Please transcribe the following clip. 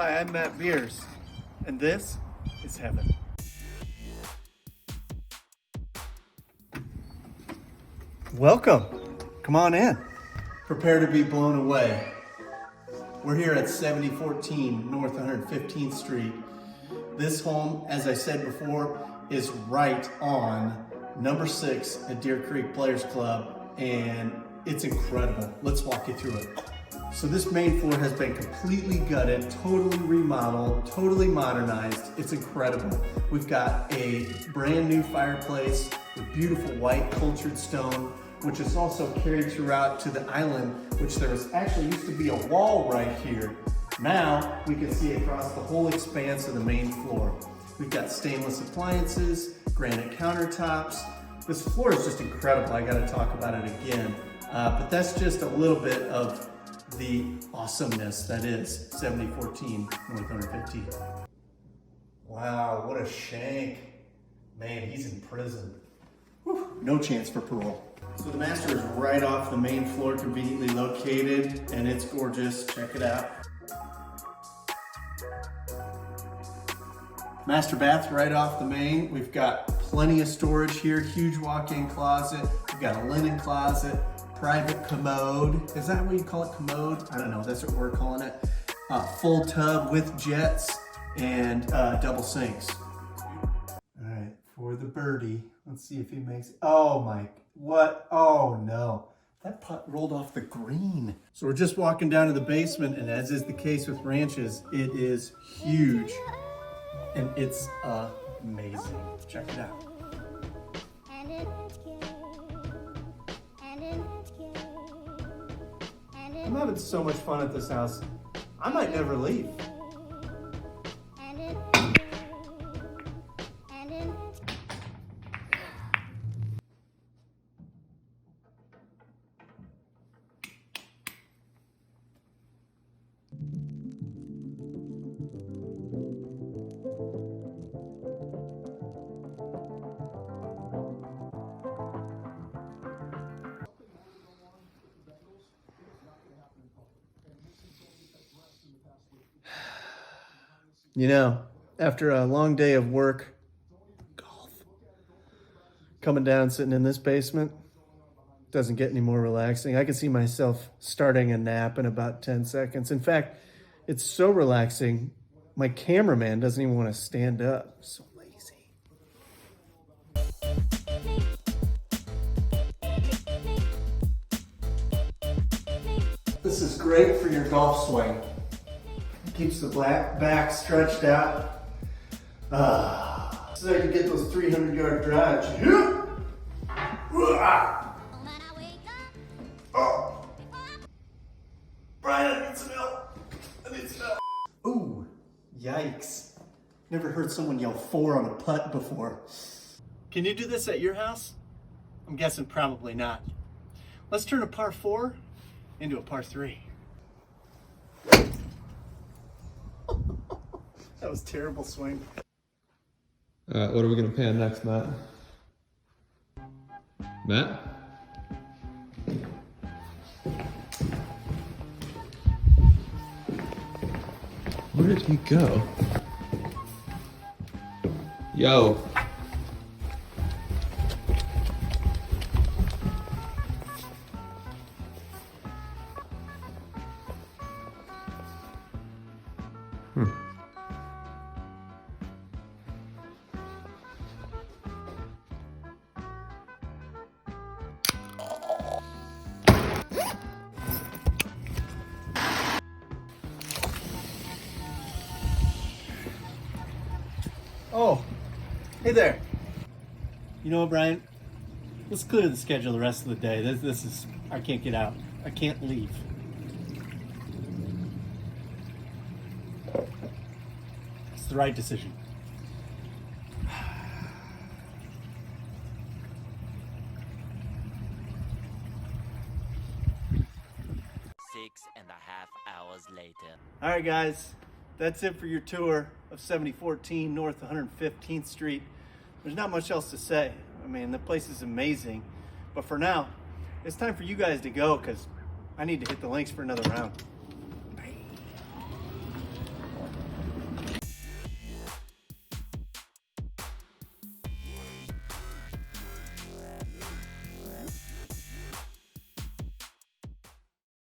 Hi, I'm Matt Beers, and this is heaven. Welcome. Come on in. Prepare to be blown away. We're here at 7014 North 115th Street. This home, as I said before, is right on number 6 at Deer Creek Players Club, and it's incredible. Let's walk you through it. So this main floor has been completely gutted, totally remodeled, totally modernized. It's incredible. We've got a brand new fireplace with beautiful white cultured stone, which is also carried throughout to the island, which there was actually used to be a wall right here. Now we can see across the whole expanse of the main floor. We've got stainless appliances, granite countertops. This floor is just incredible. I gotta talk about it again. But that's just a little bit of the awesomeness that is 7014 North 115th. Wow, what a shank. Man, he's in prison. Whew, no chance for parole. So the master is right off the main floor, conveniently located, and it's gorgeous. Check it out. Master bath right off the main. We've got plenty of storage here, huge walk-in closet. We've got a linen closet, private commode. Is that what you call it, commode? I don't know, that's what we're calling it. Full tub with jets and double sinks. All right, for the birdie, let's see if he makes it. Oh my, what? Oh no. That putt rolled off the green. So we're just walking down to the basement, and as is the case with ranches, it is huge. And it's amazing. Check it out. I'm having so much fun at this house. I might never leave. You know, after a long day of work, golf, coming down, sitting in this basement, doesn't get any more relaxing. I can see myself starting a nap in about 10 seconds. In fact, it's so relaxing, my cameraman doesn't even want to stand up. So lazy. This is great for your golf swing. Keeps the back stretched out. So I can get those 300-yard drives. Oh. Brian, I need some help. I need some help. Ooh, yikes. Never heard someone yell 4 on a putt before. Can you do this at your house? I'm guessing probably not. Let's turn a par 4 into a par 3. That was a terrible swing. What are we gonna pan next, Matt? Matt? Where did he go? Yo. Oh, hey there. You know what, Brian? Let's clear the schedule the rest of the day. This is, I can't get out. I can't leave. It's the right decision. 6.5 hours later. All right, guys, that's it for your tour of 7014 North 115th Street. There's not much else to say. I mean, the place is amazing. But for now, it's time for you guys to go because I need to hit the links for another round.